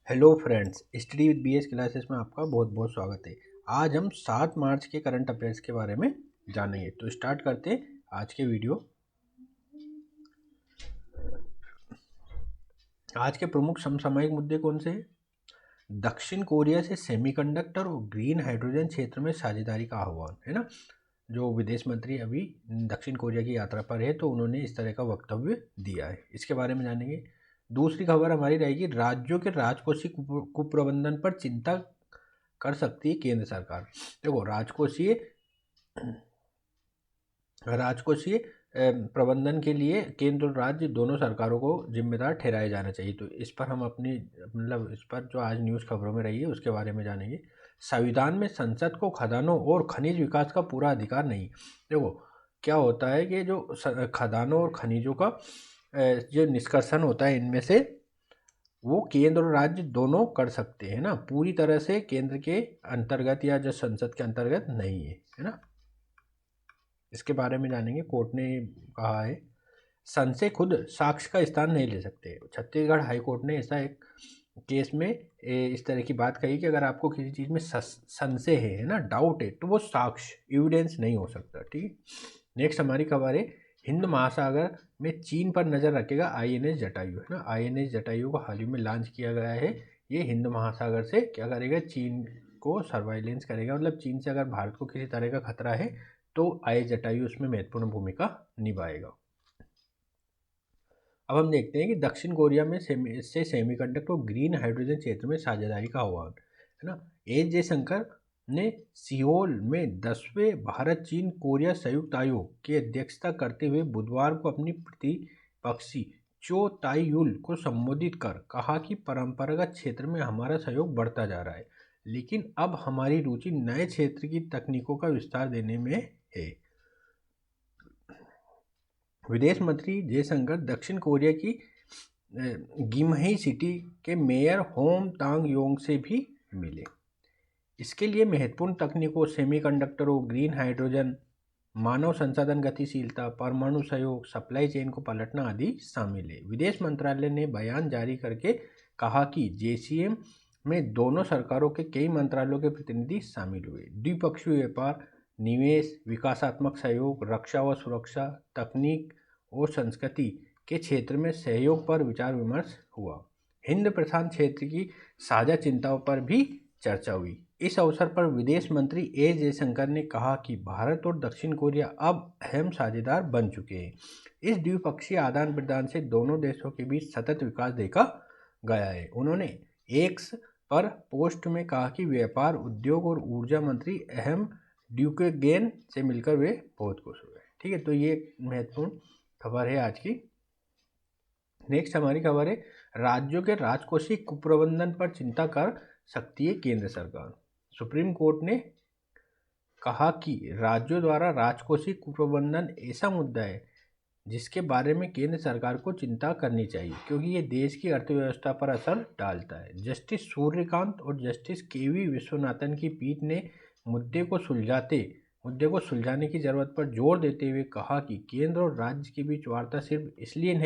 Hello friends, study with BS classes में आपका बहुत बहुत स्वागत है। आज हम 7 मार्च के करंट अफेयर्स के बारे में जानेंगे। तो स्टार्ट करते हैं आज के वीडियो। आज के प्रमुख समसामयिक मुद्दे कौन से हैं? दक्षिण कोरिया से सेमीकंडक्टर और ग्रीन हाइड्रोजन क्षेत्र में साझेदारी का आह्वान, है ना। जो विदेश मंत्री अभी दक्षिण कोरिया की यात्रा पर है, तो उन्होंने इस तरह का वक्तव्य दिया है। इसके बारे में जानेंगे। दूसरी खबर हमारी रहेगी, राज्यों के राजकोषीय कुप्रबंधन पर चिंता कर सकती है केंद्र सरकार। देखो, राजकोषीय राजकोषीय प्रबंधन के लिए केंद्र और राज्य दोनों सरकारों को जिम्मेदार ठहराया जाना चाहिए। तो इस पर हम अपनी इस पर जो आज न्यूज़ खबरों में रही है उसके बारे में जानेंगे। संविधान में संसद को खदानों और खनिज विकास का पूरा अधिकार नहीं। देखो, क्या होता है कि जो खदानों और खनिजों का जो निष्कर्षण होता है, इनमें से वो केंद्र और राज्य दोनों कर सकते हैं ना, पूरी तरह से केंद्र के अंतर्गत या जो संसद के अंतर्गत नहीं है ना। इसके बारे में जानेंगे। कोर्ट ने कहा है, संशय खुद साक्ष्य का स्थान नहीं ले सकते। छत्तीसगढ़ हाई कोर्ट ने ऐसा एक केस में इस तरह की बात कही कि अगर आपको किसी चीज़ में संशय है ना, डाउट है, तो वो साक्ष्य एविडेंस नहीं हो सकता। ठीक है। नेक्स्ट हमारी खबर है, हिंद महासागर में चीन पर नज़र रखेगा आईएनएस जटायु, है ना। आईएनएस जटायु को हाल ही में लॉन्च किया गया है। ये हिंद महासागर से क्या करेगा, चीन को सर्वाइलेंस करेगा। मतलब चीन से अगर भारत को किसी तरह का खतरा है तो आई जटायु उसमें महत्वपूर्ण भूमिका निभाएगा। अब हम देखते हैं कि दक्षिण कोरिया में सेमीकंडक्टर और ग्रीन हाइड्रोजन क्षेत्र में साझेदारी का आह्वान, है ना। एस जयशंकर ने सियोल में 10वें भारत चीन कोरिया संयुक्त आयोग की अध्यक्षता करते हुए बुधवार को अपनी प्रतिपक्षी चो ताई-युल को संबोधित कर कहा कि परंपरागत क्षेत्र में हमारा सहयोग बढ़ता जा रहा है, लेकिन अब हमारी रुचि नए क्षेत्र की तकनीकों का विस्तार देने में है। विदेश मंत्री जयशंकर दक्षिण कोरिया की गिमही सिटी के मेयर होम तांग योंग से भी मिले। इसके लिए महत्वपूर्ण तकनीकों, सेमीकंडक्टरों, ग्रीन हाइड्रोजन, मानव संसाधन गतिशीलता, परमाणु सहयोग, सप्लाई चेन को पलटना आदि शामिल है। विदेश मंत्रालय ने बयान जारी करके कहा कि जेसीएम में दोनों सरकारों के कई मंत्रालयों के प्रतिनिधि शामिल हुए। द्विपक्षीय व्यापार, निवेश, विकासात्मक सहयोग, रक्षा व सुरक्षा, तकनीक और संस्कृति के क्षेत्र में सहयोग पर विचार विमर्श हुआ। हिंद प्रशांत क्षेत्र की साझा चिंताओं पर भी चर्चा हुई। इस अवसर पर विदेश मंत्री एस जयशंकर ने कहा कि भारत और दक्षिण कोरिया अब अहम साझेदार बन चुके हैं। इस द्विपक्षीय आदान प्रदान से दोनों देशों के बीच सतत विकास देखा गया है। उन्होंने एक्स पर पोस्ट में कहा कि व्यापार, उद्योग और ऊर्जा मंत्री अहम ड्यूकेगेन से मिलकर वे बहुत खुश हुए। ठीक है, तो ये महत्वपूर्ण खबर है आज की। नेक्स्ट हमारी खबर है, राज्यों के राजकोषीय कुप्रबंधन पर चिंता कर सकती है केंद्र सरकार। सुप्रीम कोर्ट ने कहा कि राज्यों द्वारा राजकोषीय कुप्रबंधन ऐसा मुद्दा है जिसके बारे में केंद्र सरकार को चिंता करनी चाहिए, क्योंकि ये देश की अर्थव्यवस्था पर असर डालता है। जस्टिस सूर्यकांत और जस्टिस केवी विश्वनाथन की पीठ ने मुद्दे को सुलझाने की जरूरत पर जोर देते हुए कहा कि केंद्र और राज्य के बीच वार्ता सिर्फ इसलिए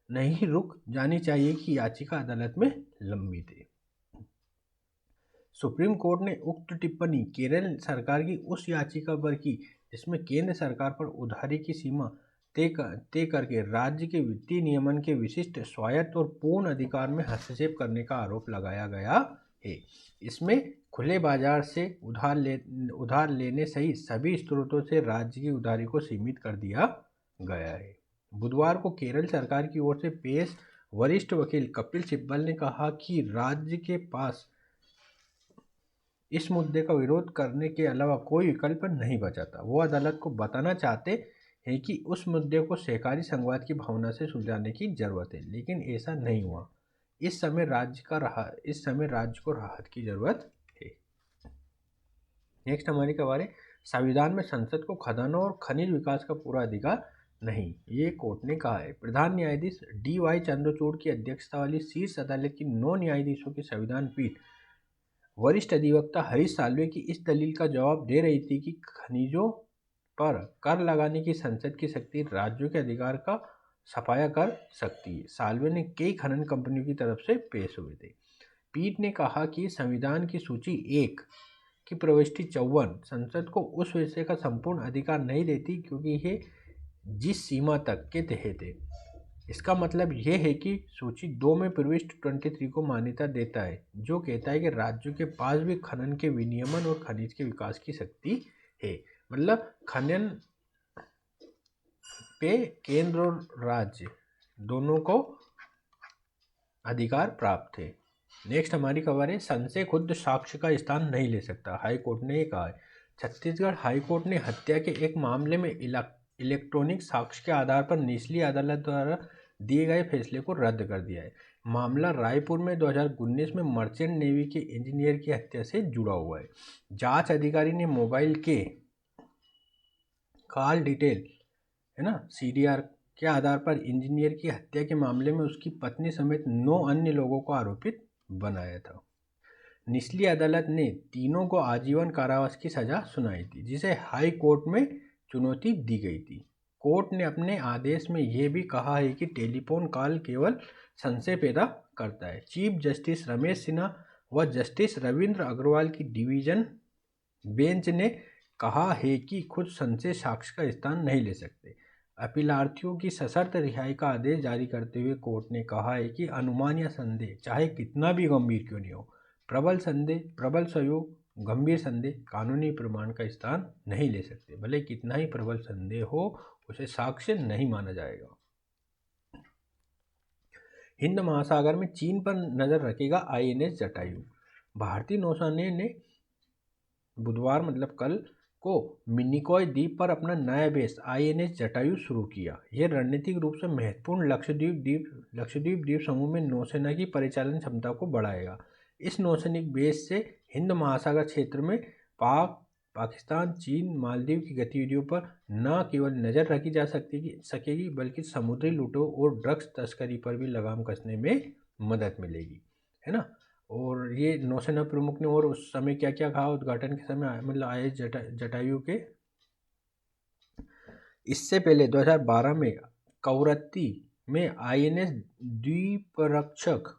नहीं रुक जानी चाहिए कि याचिका अदालत में लंबित है। सुप्रीम कोर्ट ने उक्त टिप्पणी केरल सरकार की उस याचिका पर की जिसमें केंद्र सरकार पर उधारी की सीमा तय करके राज्य के वित्तीय नियमन के विशिष्ट, स्वायत्त और पूर्ण अधिकार में हस्तक्षेप करने का आरोप लगाया गया है। इसमें खुले बाजार से उधार लेने सहित सभी स्रोतों से राज्य की उधारी को सीमित कर दिया गया है। बुधवार को केरल सरकार की ओर से पेश वरिष्ठ वकील कपिल सिब्बल ने कहा कि राज्य के पास इस मुद्दे का विरोध करने के अलावा कोई विकल्प नहीं बचा था। वो अदालत को बताना चाहते हैं कि उस मुद्दे को सहकारी संघवाद की भावना से सुलझाने की जरूरत है, लेकिन ऐसा नहीं हुआ। इस समय राज्य को राहत की जरूरत है। नेक्स्ट हमारी खबर है, संविधान में संसद को खदानों और खनिज विकास का पूरा अधिकार नहीं, ये कोर्ट ने कहा है। प्रधान न्यायाधीश DY चंद्रचूड़ की अध्यक्षता वाली शीर्ष अदालत की 9 न्यायाधीशों की संविधान पीठ वरिष्ठ अधिवक्ता हरीश साल्वे की इस दलील का जवाब दे रही थी कि खनिजों पर कर लगाने की संसद की शक्ति राज्यों के अधिकार का सफाया कर सकती है। साल्वे ने कई खनन कंपनियों की तरफ से पेश हुए थे। पीठ ने कहा कि संविधान की सूची 1 की प्रविष्टि 54 संसद को उस विषय का संपूर्ण अधिकार नहीं देती क्योंकि ये जिस सीमा तक के तहत है। इसका मतलब यह है कि सूची 2 में प्रविष्टि 23 को मान्यता देता है, जो कहता है कि राज्यों के पास भी खनन के विनियमन और खनिज के विकास की शक्ति है। मतलब खनन पे केंद्र और राज्य दोनों को अधिकार प्राप्त है। नेक्स्ट हमारी खबर है, संशय खुद साक्ष्य का स्थान नहीं ले सकता, हाई कोर्ट ने ये कहा है। छत्तीसगढ़ हाई कोर्ट ने हत्या के एक मामले में इलेक्ट्रॉनिक साक्ष्य के आधार पर निचली अदालत द्वारा दिए गए फैसले को रद्द कर दिया है। मामला रायपुर में 2019 में मर्चेंट नेवी के इंजीनियर की हत्या से जुड़ा हुआ है। जांच अधिकारी ने मोबाइल के कॉल डिटेल है ना CDR के आधार पर इंजीनियर की हत्या के मामले में उसकी पत्नी समेत 9 अन्य लोगों को आरोपित बनाया था। निचली अदालत ने तीनों को आजीवन कारावास की सजा सुनाई थी, जिसे हाई कोर्ट में चुनौती दी गई थी। कोर्ट ने अपने आदेश में यह भी कहा है कि टेलीफोन कॉल केवल संशय पैदा करता है। चीफ जस्टिस रमेश सिन्हा व जस्टिस रविंद्र अग्रवाल की डिवीजन बेंच ने कहा है कि खुद संशय साक्ष्य का स्थान नहीं ले सकते। अपीलार्थियों की सशर्त रिहाई का आदेश जारी करते हुए कोर्ट ने कहा है कि अनुमान या संदेह चाहे कितना भी गंभीर क्यों नहीं हो, प्रबल संदेह, प्रबल संयोग, गंभीर संदेह कानूनी प्रमाण का स्थान नहीं ले सकते। भले कितना ही प्रबल संदेह हो, उसे साक्ष्य नहीं माना जाएगा। हिंद महासागर में चीन पर नजर रखेगा INS जटायु। भारतीय नौसेना ने बुधवार मतलब कल को मिनिकॉय द्वीप पर अपना नया बेस INS जटायु शुरू किया। यह रणनीतिक रूप से महत्वपूर्ण लक्षद्वीप द्वीप समूह में नौसेना की परिचालन क्षमता को बढ़ाएगा। इस नौसैनिक बेस से हिंद महासागर क्षेत्र में पाकिस्तान, चीन, मालदीव की गतिविधियों पर न केवल नज़र रखी जा सकेगी बल्कि समुद्री लूटों और ड्रग्स तस्करी पर भी लगाम कसने में मदद मिलेगी, है ना। और ये नौसेना प्रमुख ने और उस समय क्या क्या कहा उद्घाटन के समय, मतलब INS जटायु के। इससे पहले 2012 में कवरत्ती में INS द्वीपरक्षक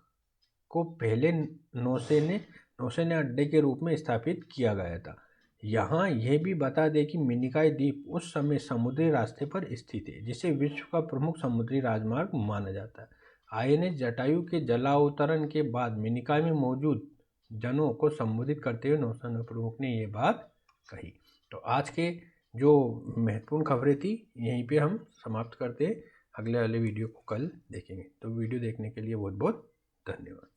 को पहले नौसेना अड्डे के रूप में स्थापित किया गया था। यहाँ यह भी बता दें कि मिनिकॉय द्वीप उस समय समुद्री रास्ते पर स्थित है, जिसे विश्व का प्रमुख समुद्री राजमार्ग माना जाता है। INS जटायु के जलावतरण के बाद मिनिकॉय में मौजूद जनों को संबोधित करते हुए नौसेना प्रमुख ने ये बात कही। तो आज के जो महत्वपूर्ण खबरें थी यहीं पे हम समाप्त करते हैं। अगले वाले वीडियो को कल देखेंगे। तो वीडियो देखने के लिए बहुत बहुत धन्यवाद।